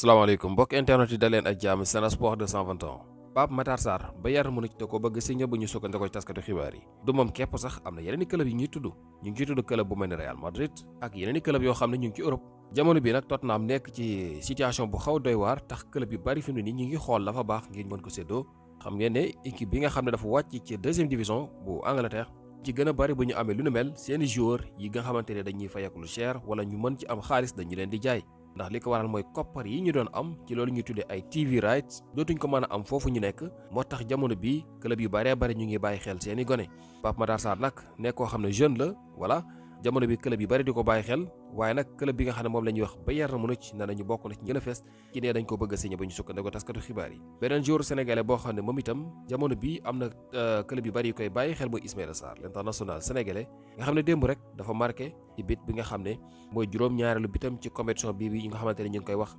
salaamaaleykum mbokk internet yi daleen ak jàmm Sen Sport 221. Pape Matar Sarr Bayern Munich da ko bëgg signé bu ñu sukkandikoo ci taskatu xibaar yi. du moom képp sax am na yeneen i club yi ñuy tudd ñu ngi ciy tudd club bu mel ni Real Madrid ak yeneen i club yoo xam ne ñu ngi ci Europe. jamono bi nag Tottenham nekk ci situation bu xaw doy waar tax club yu bari fi mu ne nii ñu ngi xool la fa baax ngir mën ko séddoo. xam ngeen ne équipe bi nga xam ne dafa wàcc ci deuxième division bu Angleterre ci gën a bari bu ñu amee lu nu mel seeni joueur yi nga xamante ne dañuy fayeeku lu cher wala ñu mën ci am xaalis dañu leen di jaay. ndax li ko waral mooy koppar yi ñu doon am ci loolu ñuy tuddee ay TV rights dootuñ ko mën a am foofu ñu nekk moo tax jamono bii club yu bëree bëri ñu ngi bàyyi xel seeni gone. Pape Matar Sarr nag nekk koo xam ne jeune la voilà jamono bi club yu bëri di ko bàyyi xel waaye nag club bi nga xam ne moom la ñuy wax Bayern Munich ne nañu bokk na ci gën a fees ci ne dañ ko bëgg a signé ba ñu sukkandikoo taskatu xibaar yi. beneen joueur sénégalais boo xam ne moom itam jamono bii am na club yu bëri yu koy bàyyi xel mooy Ismaïla Sarr l'international sénégalais nga xam ne démb rek dafa marqué ci bit bi nga xam ne mooy juróom-ñaareelu bitam ci compétition bii bi nga xamante ne ñu ngi koy wax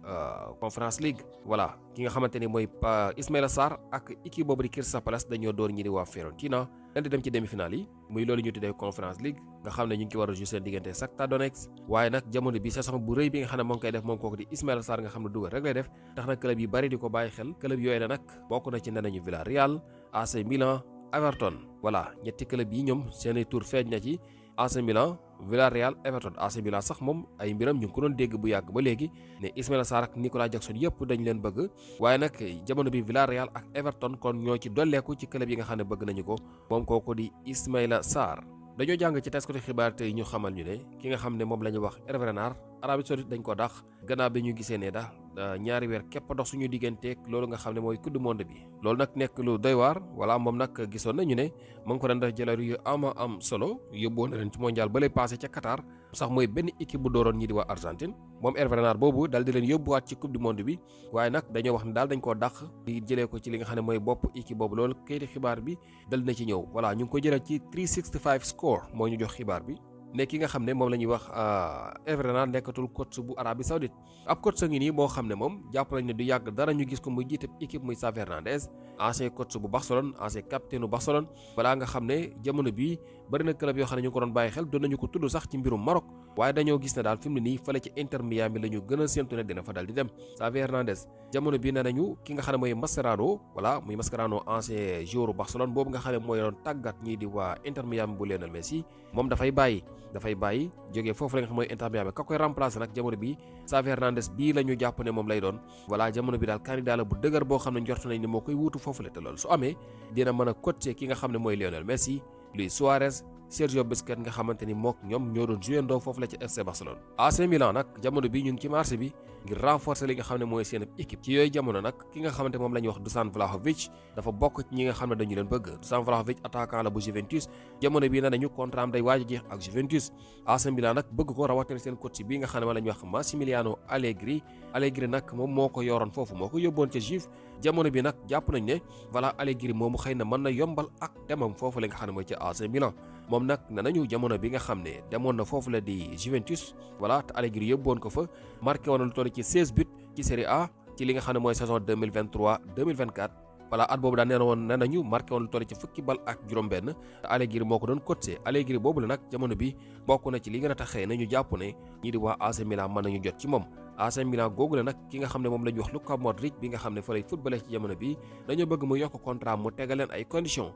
Conference League. voilà ki nga xamante ni mooy Ismaïla Sarr ak équipe boobu di Crystal Palace dañoo door ñi di waa Fiorentina leen di dem ci demi-finale yi muy loolu ñu tuddee Conference League nga xam ne ñu ngi ci war a jouer seen diggante Shakhtar Donetsk waaye nag jamono bi saison bu rëy bi nga xam ne moo ngi koy def moom kooku di Ismaïla Sarr nga xam ne dugal rek lay def tax na club yi bari di ko bàyyi xel club yooyu la nag bokk na ci ne nañu Villarreal AC Milan Everton. voilà ñetti club yi ñoom seeni tour feeñ na ci AC Milan Villarreal Everton. AC Milan sax moom ay mbiram ñu ngi ko doon dégg bu yàgg ba léegi ne Ismaïla Sarr ak Nicolas Jackson yëpp dañ leen bëgg waaye nag jamono bi Villarreal ak Everton kon ñoo ci dolleeku ci club yi nga xam ne bëgg nañu ko moom kooku di Ismaïla Sarr. dañoo jàng ci taskatu xibaar tey ñu xamal ñu ne ki nga xam ne moom la ñu wax Hervé Renard Arabie Saoudite dañ ko dàq gannaaw bi ñu gisee ne ñaari weer képp dox suñu digganteeg loolu nga xam ne mooy coupe du monde bi. loolu nag nekk lu doy waar voilà moom nag gisoon nañu ne mu ngi ko doon def jëlaat yu am solo yóbbuwoon na leen ci mondial ba lay passé ca Qatar sax mooy benn équipe bu dooroon ñi di waa Argentine moom Hervé Renard boobu dal di leen yóbbuwaat ci coupe du monde bi waaye nag dañoo wax ne daal dañ koo dàq di jëlee ko ci li nga xam ne mooy bopp équipe boobu loolu kayiti xibaar bi dal na ci ñëw voilà ñu ngi ko jëlee ci 365 score moo ñu jox xibaar bi. ne ki nga xam ne moom la ñuy wax Hervé Renard nekkatul coach bu Arabie Saoudite ab coach ngi nii boo xam ne moom jàpp nañ ne du yàgg dara ñu gis ko muy jiite équipe muy Xavi Hernandez ancien coach bu Barcelone ancien capitaine bu Barcelone balaa nga xam ne jamono bii bari na club yoo xam ne ñu ko doon bàyyi xel doon nañu ko tudd sax ci mbirum Maroc waaye dañoo gis ne daal fi mu ne nii fële ci Inter Miami la ñu gën a séntu ne dina fa dal di dem Xavi Hernandez jamono bii ne nañu ki nga xam ne mooy Mascherano voilà muy Mascherano ancien joueur Barcelone boobu nga xam ne mooy doon tàggat ñii di waa Inter Miami bu Lionel Messi moom dafay bàyyi jógee foofu la nga xam mooy Inter Miami ka koy remplacer nag jamono bi Xavi Hernandez bii la ñu jàpp ne moom lay doon voilà jamono bi daal candidat la bu dëgër boo xam ne njort nañ ne moo koy wuutu foofu la te loolu su amee dina mën a coacher ki nga xam ne mooy Lionel Messi Luis Suarez Sergio Busquets nga xamante ni mook ñoom ñoo doon joué ndoo foofu la ci FC Barcelone. AC Milan nag jamono bi ñu ngi ci marché bi ngir renforcer li nga xam ne mooy seen équipe ci yooyu jamono nag ki nga xamante moom la ñuy wax Dusan Vlahovic dafa bokk ci ñi nga xam ne dañu leen bëgg Dusan Vlahovic attaquant la bu Juventus jamono bii ne nañu contrat am day waaj a jeex ak Juventus AC Milan nag bëgg ko rawatina seen coach bi nga xam ne moom la ñuy wax Massimiliano Allegri nag moom moo ko yoroon foofu moo ko yóbboon ca Juve jamono bi nag jàpp nañ ne voilà Allegri moomu xëy na mën na yombal ak demam foofu la nga xam ne mooy ci AC Milan moom nag ne nañu jamono bi nga xam ne demoon na foofu la di Juventus voilà te Allegri yóbboon ko fa marqué woon lu toll ci 16 buts ci Serie A ci li nga xam ne mooy saison 2023-2024 voilà at boobu daal nee nañu marqué woon lu toll ci fukki bal ak juróom-benn te Allegri moo ko doon coaché Allegri boobu la nag jamono bi bokk na ci li gën a taxee nañu jàpp ne ñii di waa AC Milan mën nañu jot ci moom. AC Milan googu la nag ki nga xam ne moom la ñu wax Luka Modric bi nga xam ne fa lay footballé ci jamono bi dañoo bëgg mu yokk contrat mu tegal leen ay conditions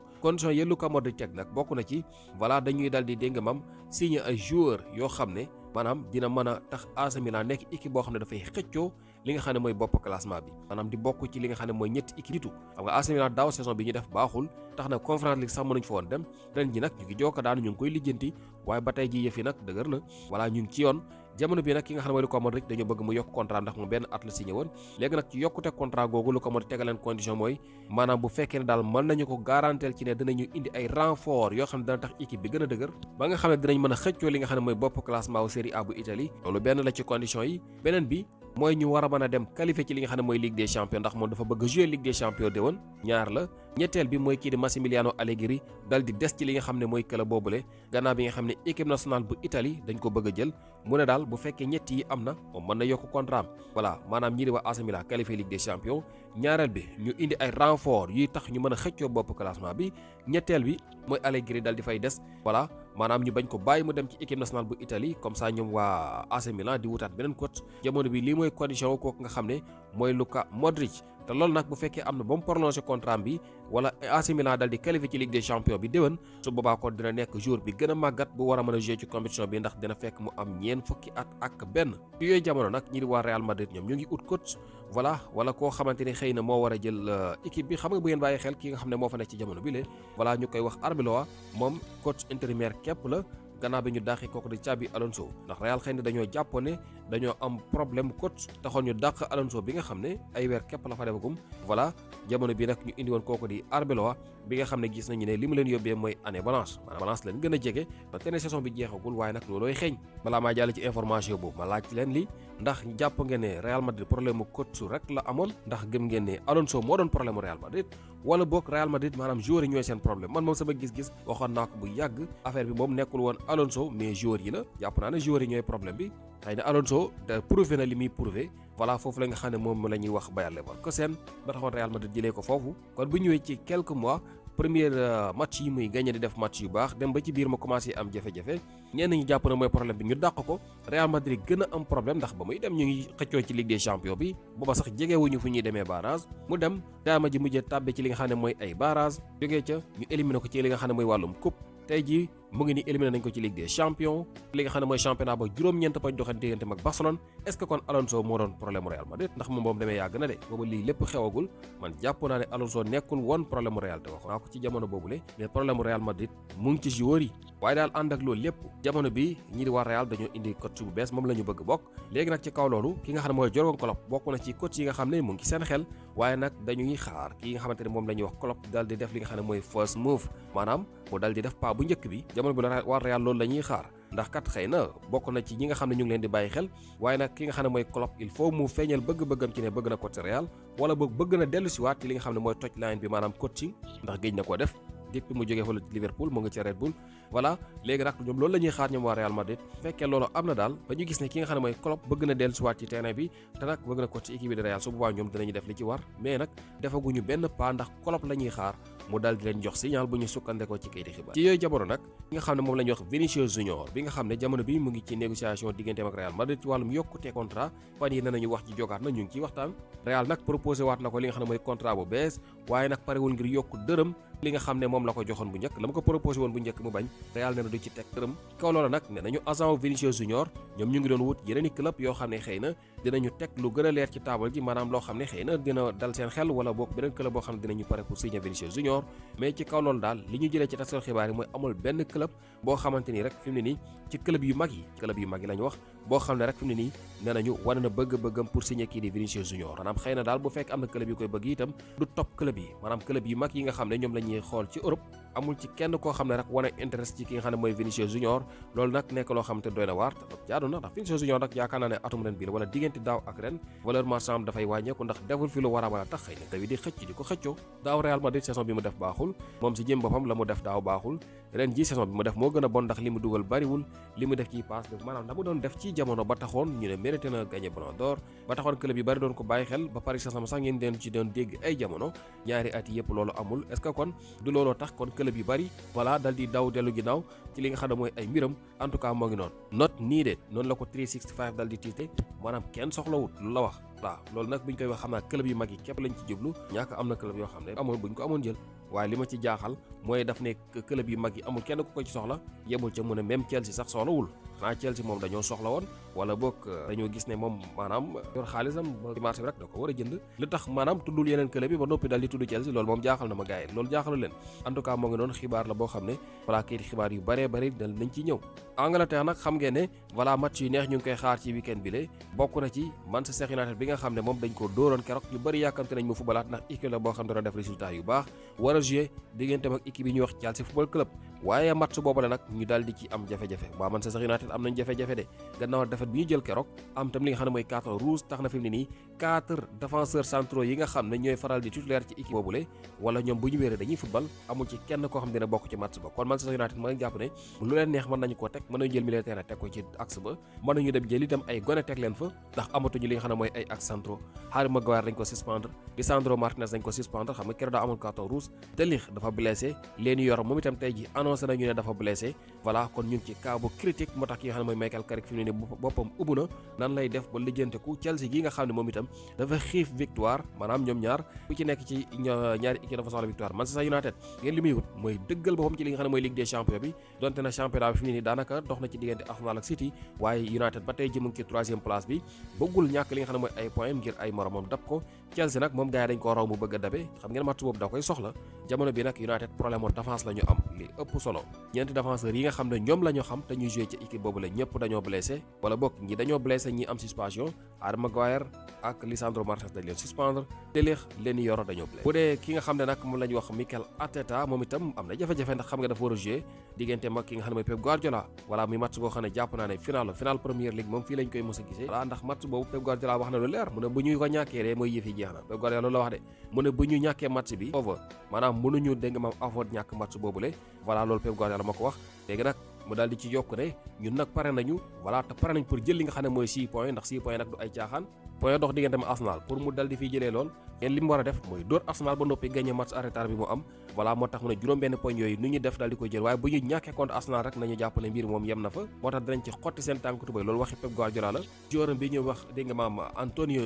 yi Luka Modric teg nag bokk na ci voilà dañuy dal di dégg mam signé ay joueurs yoo xam ne maanaam dina mën a tax AC Milan nekk équipe boo xam ne dafay xëccoo li nga xam ne mooy bopp classement bi maanaam di bokk ci li nga xam ne mooy ñetti équipe jiitu xam nga AC Milan daaw saison bi ñu def baaxul tax na Conference League sax mënuñ fa woon dem ren ji nag ñu ngi jokka daanu ñu ngi koy lijjanti waaye ba tey ji yëf yi nag dëgër na voilà ñu ngi ci yoon jamono bi nag ki nga xam ne mooy Luka Modric dañoo bëgg mu yokk contrat ndax mu benn at la signé woon léegi nag ci yokkute contrat googu Luka Modric tegal leen condition mooy maanaam bu fekkee ne daal mën nañu ko garanteel ci ne dinañu indi ay renfort yoo xam ne dana tax équipe bi gën a dëgër ba nga xam ne dinañ mën a xëccoo li nga xam ne mooy bopp classement wu Serie A bu Italie loolu benn la ci condition yi beneen bi mooy ñu war a mën a dem qualifié ci li nga xam ne mooy Ligue des Champions ndax moom dafa bëgg a jouer Ligue des Champions de woon ñaar la ñetteel bi mooy kii di Massimiliano Allegri dal di des ci li nga xam ne mooy club boobule gannaaw bi nga xam ne équipe nationale bu Italie dañ ko bëgg a jël mu ne daal bu fekkee ñett yi am na moom mën na yokk contrat am voilà maanaam ñii di waa AC Milan qualifié Ligue des Champions ñaareel bi ñu indi ay renfort yuy tax ñu mën a xëccoo bopp classement bi ñetteel bi mooy Allegri dal di fay des voilà maanaam ñu bañ ko bàyyi mu dem ci équipe nationale bu Italie comme ça ñoom waa AC Milan di wutaat beneen coach jamono bi lii mooy condition wu kooku nga xam ne mooy Luka Modric te loolu nag bu fekkee am na ba mu prolongé contrat bi wala AC Milan dal di qualifié ci Ligue des Champions bi déwén su boobaa kon dina nekk joueur bi gën a màggat bu war a mën a jouer ci compétition bi ndax dina fekk mu am ñeen fukki at ak benn ci yooyu jamono nag ñi di waa Real Madrid ñoom ñu ngi ut coach voilà wala koo xamante ni xëy na moo war a jël équipe bi xam nga bu ngeen bàyyi xel ki nga xam ne moo fa nekk ci jamono bi le voilà ñu koy wax Arbeloa moom coach intérimaire képp la gannaaw bi ñu dàqi kooku di Xabi Alonso ndax Real xëy na dañoo jàppoon ne dañoo am problème coach taxoon ñu dàq Alonso bi nga xam ne ay weer képp la fa defagum voilà jamono bi nag ñu indi woon kooku di Arbeloa bi nga xam ne gis nañu ne li mu leen yóbbee mooy année balance maanaam balance leen gën a jege te ne saison bi jeexagul waaye nag loolooy xeeñ balaa maa jàll ci information boobu ma laaj leen li ndax jàpp ngeen ne Real Madrid problème mu coach rek la amoon ndax gëm ngeen ne Alonso moo doon problème mu Real Madrid wala boog Real Madrid maanaam joueurs yi ñooy seen problème man moom sama gis-gis waxoon naa ko bu yàgg affaire bi moom nekkul woon Alonso mais joueurs yi la jàpp naa ne joueurs yi ñooy problème bi xëy na Alonso da prouvé na li muy prouvé voilà foofu la nga xam ne moom la ñuy wax Bayer Leverkusen ba taxoon Real Madrid jëlee ko foofu kon bu ñëwee ci quelques mois premier match yi muy gagné di def match yu baax dem ba ci biir ma commencé am jafe-jafe ñenn ñi jàpp na mooy problème bi ñu dàq ko Real Madrid gën a am problème ndax ba muy dem ñu ngi xëccoo ci Ligue des Champions bi booba sax jegewuñu fu ñuy demee barrage mu dem Real Madrid mujjee tàbbe ci li nga xam ne mooy ay barrage jógee ca ñu éliminé ko ci li nga xam ne mooy wàllum coupe tey jii mu ngi ni éliminé nañ ko ci Ligue des Champions li nga xam ne mooy championnat ba juróom-ñeent bañ doxante digganteem ak Barcelone est-ce que kon Alonso moo doon problème mu Real Madrid ndax moom boobu demee yàgg na de booba lii lépp xewagul man jàpp naa ne Alonso nekkul woon problème mu Real te wax naa ko ci jamono boobule mais problème mu Real Madrid mu ngi ci joueurs yi waaye daal ànd ak loolu lépp jamono bi ñi di waa Real dañoo indi coach bu bees moom la ñu bëgg bokk léegi nag ci kaw loolu ki nga xam ne mooy Jürgen Klopp bokk na ci coach yi nga xam ne mu ngi seen xel waaye nag dañuy xaar ki nga xamante ne moom la ñuy wax Klopp dal di def li nga xam ne mooy first move maanaam mu dal di def pas bu njëkk bi jamono bi la waa Real loolu la ñuy xaar ndax kat xëy na bokk na ci ñi nga xam ne ñu ngi leen di bàyyi xel waaye nag ki nga xam ne mooy Klopp il faut mu feeñal bëgg-bëggam ci ne bëgg na coach Real wala boog bëgg na dellu si waat ci li nga xam ne mooy touch line bi maanaam coaching ndax géej na koo def depuis mu jógee fële Liverpool mu ngi ci Red Bull voilà léegi nag ñoom loolu la ñuy xaar ñoom waa Real Madrid fekkee loolu am na daal ba ñu gis ne ki nga xam ne mooy Klopp bëgg na dellu si waat ci terrain bi te nag bëgg na coach ci équipe bi de Real su boobaa ñoom dinañu def li ci war mais nag defaguñu benn pas ndax Klopp la ñuy xaar mu dal di leen jox signal bu ñu sukkandekoo ci kayiti xibaar ci yooyu jamono nag ki nga xam ne moom la ñuy wax Vinicius Junior bi nga xam ne jamono bi mu ngi ci négociation digganteem ak Real Madrid ci wàllum yokkute contrat fan yi nañu wax ci jogaat na ñu ngi ciy waxtaan Real nag proposé waat na ko li nga xam ne mooy contrat bu bees waaye nag parewul ngir yokku dërëm li nga xam ne moom la ko joxoon bu njëkk la ma ko proposé woon bu njëkk mu bañ Real ne na du ci teg dërëm kaw loola nag ne nañu agent Vinicius Junior ñoom ñu ngi doon wut yeneen i club yoo xam ne xëy na dinañu teg lu gën a leer ci taabal ji maanaam loo xam ne xëy na dina dal seen xel wala boog beneen club boo xam ne dinañu pare pour signer Vinicius Junior mais ci kaw loolu daal li ñu jëlee ci taskatu xibaar yi mooy amul benn club boo xamante ni rek fi mu ne nii ci club yu mag yi la ñu wax boo xam ne rek fi mu ne nii nee nañu wane na bëgg-bëggam pour signer kii di Vinicius Junior maanaam xëy na daal bu fekk am na club yu koy bëgg itam du top club yi maanaam club yu mag yi nga xam ne ñoom la ñuy xool ci Europe amul ci kenn koo xam ne rek wane intérêt ci ki nga xam ne mooy Vinicius Junior loolu nag nekk loo xam te doy na waar te jaadu na ndax Vinicius Junior nag yaakaar naa ne atum ren bii la wala diggante daaw ak ren valeur marchande dafay wàññeeku ndax deful fi lu war a mën a tax xëy na kaw yi di xëcc di ko xëccoo daaw Real Madrid saison bi mu def baaxul moom si jëm boppam la mu def daaw baaxul ren ji saison bi mu def moo gën a bon ndax li mu dugal bariwul li mu def ci passe maanaam la mu doon def ci jamono ba taxoon ñu ne mérité na gagné Ballon d'Or ba taxoon club yi bari doon ko bàyyi xel ba Paris Saint-Germain sax ngeen den ci doon dégg ay jamono ñaari at yi yëpp loolu amul est-ce que kon du looloo tax kon club yu bari voilà dal di daw dellu ginnaaw ci li nga xam ne mooy ay mbiram en tout cas moo ngi noonu not needed noonu la ko 365 dal di tiite maanaam kenn soxlawut lu la wax waaw loolu nag bu ñu koy wax xam naa club yu mag yi képp lañ ci jublu ñaaka am na club yoo xam ne amoon buñ ko amoon jël waaye li ma ci jaaxal mooy daf ne club yu mag yi amul kenn ku ko ci soxla yebul ca mu ne même Chelsea sax soxlawul xanaa Chelsea moom dañoo soxla woon wala boog dañoo gis ne moom maanaam yor xaalisam ba ci marché bi rek da ko war a jënd li tax maanaam tuddul yeneen club yi ba noppi dal di tudd Chelsea loolu moom jaaxal na ma gars yi loolu jaaxalu leen en tout cas moo ngi noonu xibaar la boo xam ne voilà kayiti xibaar yu bëree bëri dal nañ ci ñëw Angleterre nag xam ngeen ne voilà match yu neex ñu ngi koy xaar ci week-end bi le bokk na ci Manchester United bi nga xam ne moom dañ ko dóoroon keroog ñu bëri yàkkamte nañ mu fubalaat ndax équipe la boo xam ne dana def résultat yu baax war a jouer digganteem ak équipe yi ñuy wax Chelsea Football Club waaye match boobu la nag ñu daal di ci am jafe-jafe waa Manchester United am nañ jafe-jafe de gannaaw defet bi ñu jël keroog am tam li nga xam ne mooy carton rouge tax na fi mu ne nii 4 défenseurs centraux yi nga xam ne ñooy faral di titulaire ci équipe boobule wala ñoom bu ñu wéree dañuy football amul ci kenn koo xam dina bokk ci match ba kon Manchester United mën nañ jàpp ne lu leen neex mën nañu koo teg mën nañu jël milieu terrain teg ko ci axe ba mën nañu dem jël itam ay gone teg leen fa ndax amatuñu li nga xam ne mooy ay axe centraux Harry Maguire dañ ko suspendre Lisandro Martinez dañ ko suspendre xam nga keroog daa amul carton rouge De Ligt dafa blessé leen yor moom itam tey ji annoncé nañu ne dafa blessé voilà kon ñu ngi ci cas bu critique moo tax ki nga xam ne mooy Michael Carrick fi mu ne nii boppam ubbu na nan lay def ba lijjanteku Chelsea gi nga xam ne moom itam dafa xiif victoire maanaam ñoom ñaar ku ci nekk ci ñaari équipe dafa soxla victoire Manchester United ngeen li muy wut mooy dëggal boppam ci li nga xam ne mooy Ligue des champions bi donte na championnat bi fi mu ne nii daanaka dox na ci diggante Arsenal ak City waaye United ba tey ji mu ngi ci 3e place bi bëggul ñàkk li nga xam ne mooy ay points ngir ay moromam dab ko Chelsea nag moom gars yi dañ ko raw mu bëgg a dabe xam ngeen match boobu da koy soxla jamono bi nag United problème mu défense la ñu am li ëpp solo ñeenti défenseurs yi nga xam ne ñoom la ñu xam te ñuy joué ci équipe boobu la ñëpp dañoo blessé wala bokk ñi dañoo blessé ñi am suspension Harry Maguire ak Lisandro Martinez dañ leen suspendre De Ligt leen yor dañoo blessé bu dee ki nga xam ne nag moom la ñu wax Mikel Arteta moom itam am na jafe-jafe ndax xam nga dafa war a joué diggante mag ki nga xam ne mooy Pep Guardiola voilà muy match boo xam ne jàpp naa ne final Premier League moom fii lañ koy mos a gisee voilà ndax match boobu Pep Guardiola wax na lu leer mu ne bu ñu ko ñàkkee de mooy yëf yi jeex na Pep Guardiola loolu la wax de mu ne bu ñu ñàkkee match bi over maanaam mënuñu dégg nga maam afford ñàkk match boobule voilà loolu Pep Guardiola ma ko wax léegi nag mu daal di ci yokk ne ñun nag pare nañu voilà te pare nañ pour jël li nga xam ne mooy 6 points ndax 6 points nag du ay caaxaan point dox diggante ma Arsenal pour mu dal di fiy jëlee lool ngeen li mu war a def mooy dóor Arsenal ba noppi gagné match en retard bi mu am voilà moo tax mu ne juróom-benn point yooyu nu ñu def dal di koy jël waaye bu ñu ñàkkee contre Arsenal rek nañu jàpp ne mbir moom yem na fa moo tax dinañ ci xotti seen tànk tubay loolu waxi Pep Guardiola la joueur bi ñu wax dégg nga maam Antonio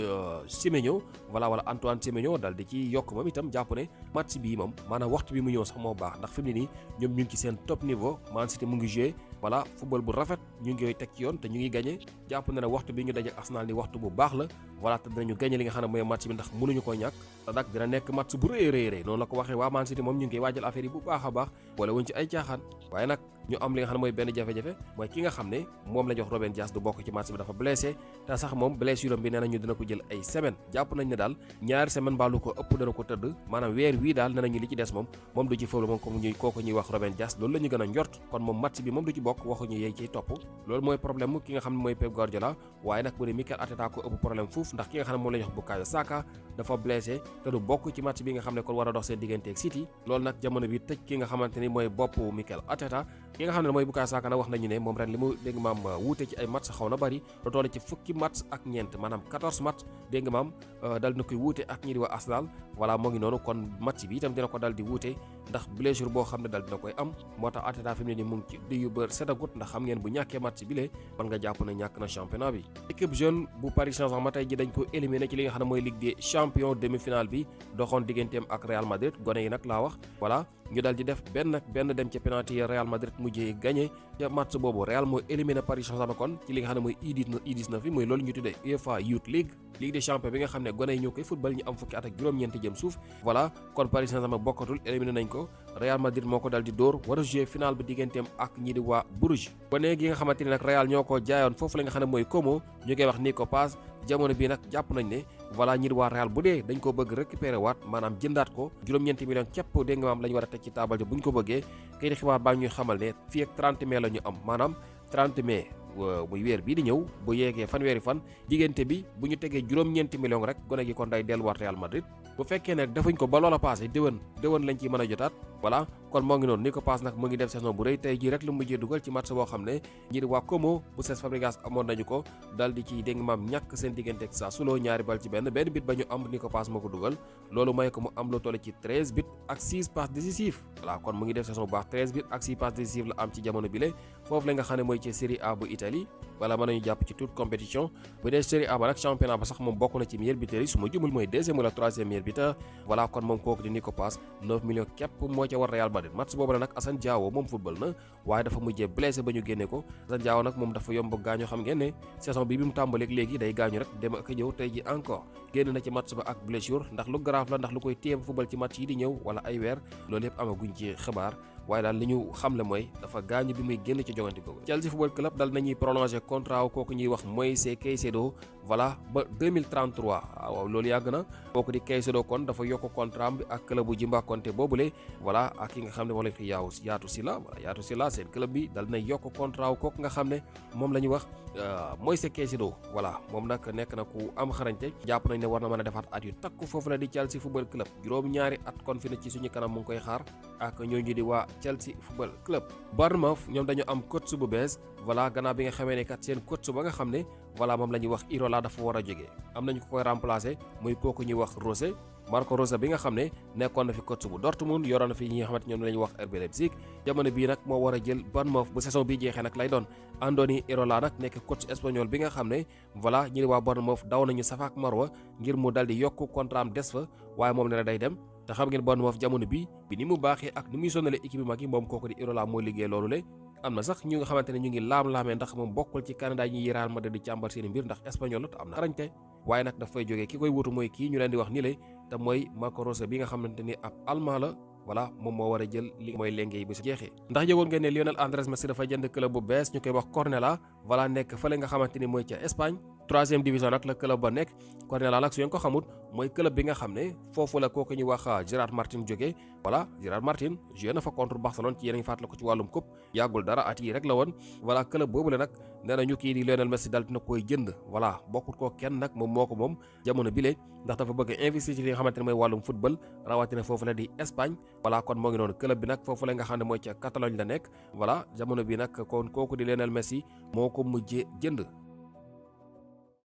Semenyo voilà wala Antoine Semenyo dal di ci yokk moom itam jàpp ne match bii moom maanaam waxtu bi mu ñëw sax moo baax ndax fi mu ne nii ñoom ñu ngi ci seen top niveau Man City mu ngi joué voilà football bu rafet ñu ngi koy teg ci yoon te ñu ngi gagné jàpp na ne waxtu bi ñu daje Arsenal ni waxtu bu baax la voilà te dinañu gagné li nga xam ne mooy match bi ndax mënuñu ko ñàkk te nag dina nekk match bu rëy noonu la ko waxee waa Man City moom ñu ngi koy waajal affaire yi bu baax a baax boole wuñ ci ay caaxaan waaye nag ñu am li nga xam ne mooy benn jafe-jafe mooy ki nga xam ne moom la jox Ruben Dias du bokk ci match bi dafa blessé te sax moom blessure bi nee nañu dina ko jël ay semaine jàpp nañ ne daal ñaari semaine mbaalu ko ëpp dana ko tëdd maanaam weer wii daal nee nañu li ci des moom du ci fële moom kooku ñuy wax Ruben Dias loolu la ñu gën a njort kon moom match bi moom du ci bokk waxuñu yey ciy topp loolu mooy problème ki nga xam ne mooy Pep Guardiola waaye nag bu dee Mikel Arteta ko ëpp problème fuuf ndax ki nga xam ne moom la jox Bukayo Saka dafa blessé te du bokk ci match bi nga xam ne kon war a dox seen diggante ak City loolu nag jamono bi tëj ki nga xamante ni mooy bopp Mikel Arteta ki nga xam ne mooy Bukayo Saka nag wax nañu ne moom ren li mu dégg maam wuute ci ay match xaw na bari lu toll ci fukki match ak ñeent maanaam 14 match dégg nga maam dal na koy wuute ak ñi di waa Arsenal voilà moo ngi noonu kon match bi itam dina ko dal di wuute ndax blessure boo xam ne dal dina koy am moo tax Arteta fi mu ne ni mu ngi ci diyu bër sedagut ndax xam ngeen bu ñàkkee match bi lee mën nga jàpp ne ñàkk na championnat bi équipe jeune bu Paris Saint-Germain tey ji dañ ko éliminé ci li nga xam ne mooy Ligue des champions demi-finale bi doxoon digganteem ak Real Madrid gone yi nag laa wax voilà ñu dal di def benn dem ci penalty Real Madrid mujjee gagné ca match boobu Real mooy éliminé Paris Saint-Germain kon ci li nga xam ne mooy U19 bi mooy loolu ñu tuddee UEFA Youth League Ligue des champions bi nga xam ne gone yi ñoo koy football ñu am fukki at ak juróom-ñeenti jëm suuf voilà kon Paris Saint-Germain bokkatul éliminé nañ ko Real Madrid moo ko dal di dóor war a jouer final bi digganteem ak ñi di waa Bruges gone gi nga xamante ni nag Real ñoo ko jaayoon foofu la nga xam ne mooy Como ñu koy wax Nico Paz jamono bii nag jàpp nañ ne voilà ñi di waa Real bu dee dañ ko bëgg récupérer waat maanaam jëndaat ko juróom-ñeenti millions képp dégg nga maam la ñu war a teg ci taabal ji bu ñu ko bëggee kay di xibaar baa ñuy xamal ne fii ak 30 mai la ñu am maanaam 30 mai muy weer bii di ñëw bu yeegee fanweeri fan diggante bi bu ñu tegee juróom-ñeenti millions rek gone gi kon day delluwaat Real Madrid bu fekkee ne defuñ ko ba loola passé déwén lañ ciy mën a jotaat voilà kon moo ngi noonu ni ko paas nag mu ngi def saison bu rëy tey jii rek lu mujjee dugal ci match boo xam ne ñi di waa Como bu Cesc Fabregas amoon nañu ko dal di ci dégg maam ñàkk seen diggante ak Sassuolo ñaari bal ci benn bit ba ñu am ni ko paas moo ko dugal loolu may ko mu am lu toll ci 13 bit ak 6 passes décisives voilà kon mu ngi def saison bu baax 13 bit ak 6 passes décisives la am ci jamono bile foofu la nga xam ne mooy ci Serie A bu Italie wala mën nañu jàpp ci toute compétition bu dee Serie A ba nag championnat ba sax moom bokk na ci meilleur buteur yi su ma jumul mooy deuxième wala troisième meilleur buteur voilà kon moom kooku di Nico Paz 9 millions képp moo ca war Real Madrid match boobu la nag Assane Diao moom football na waaye dafa mujjee blessé ba ñu génne ko Assane Diao nag moom dafa yomb gaañu xam ngeen ne saison bi mu tàmbaleeg léegi day gaañu rek dem ak ñëw tey ji encore génn na ci match ba ak blessure ndax lu grave la ndax lu koy téem football ci match yi di ñëw wala ay weer loolu yëpp amaguñ ci xibaar waaye daal li ñu xamle mooy dafa gaañu bi muy génn ci jogante googu Chelsea Football Club dal nañuy prolongé contrat kooku ñuy wax Moïse Caicedo voilà ba 2033 waaw loolu yàgg na kooku di Caicedo kon dafa yokk contrat bi ak club bu Jimba Conte boobule voilà ak ki nga xam ne moo leen fi Yaatu Silla seen club bi dal na yokk contrat kooku nga xam ne moom la ñu wax Moïse Caicedo voilà moom nag nekk na ku am xarañte jàpp nañ ne war na mën a defaat at yu takku foofu la di Chelsea Football Club juróom-ñaari at kon fi ne ci suñu kanam mu ngi koy xaar ak ñooñu di waa Chelsea Football Club Bournemouth ñoom dañu am coach bu bees voilà gannaaw bi nga xamee ne kat seen coach ba nga xam ne voilà moom la ñuy wax Irola dafa war a jógee am nañu ko koy remplacer muy kooku ñuy wax Rose Marco Rose bi nga xam ne nekkoon na fi coach bu Dortmund yoroon na fi ñi nga xamante ñoom la ñuy wax RB Leipzig jamono bii nag moo war a jël Bournemouth bu saison bi jeexee nag lay doon Andoni Irola nag nekk coach espagnol bi nga xam ne voilà ñi waa Bournemouth daw nañu safaak marwa ngir mu dal di yokk contrat am des fa waaye moom ne na day dem te xam ngeen Bournemouth jamono bi ni mu baaxee ak ni muy sonale équipe mag yi moom kooku di Irola moo liggéey loolu le am na sax ñu nga xamante ne ñu ngi laam-laamee ndax moom bokkul ci Canada ñi Real Madrid di càmbar seeni mbir ndax espagnol la te am na xarañte waaye nag daf fay jógee ki koy wutu mooy kii ñu leen di wax ni le te mooy Marco Rose bi nga xamante ni ab allemand la voilà moom moo war a jël li mooy lenge yi bu si jeexee ndax yëgoon ngeen ne Lionel Andrés Messi dafa jënd club bu bees ñu koy wax Cornellà voilà nekk fële nga xamante ni mooy ca Espagne 3e division nag la club ba nekk Cornellà nag su ngeen ko xamut mooy club bi nga xam ne foofu la kooku ñuy wax Gérard Martin jógee voilà Gérard Martin joué na fa contre Barcelone ci yéen a ngi fàttali ko ci wàllum coupe yàggul dara at yi rek la woon voilà club boobu la nag nee na ñu kii di Lionel Messi dal dina koy jënd voilà bokkut ko kenn nag moom moo ko moom jamono bile ndax dafa bëgg investir ci li nga xamante ne mooy wàllum football rawatina foofu la di Espagne voilà kon moo ngi noonu club bi nag foofu la nga xam ne mooy ca Catalogne la nekk voilà jamono bi nag kon kooku di Lionel Messi moo ko mujjee jënd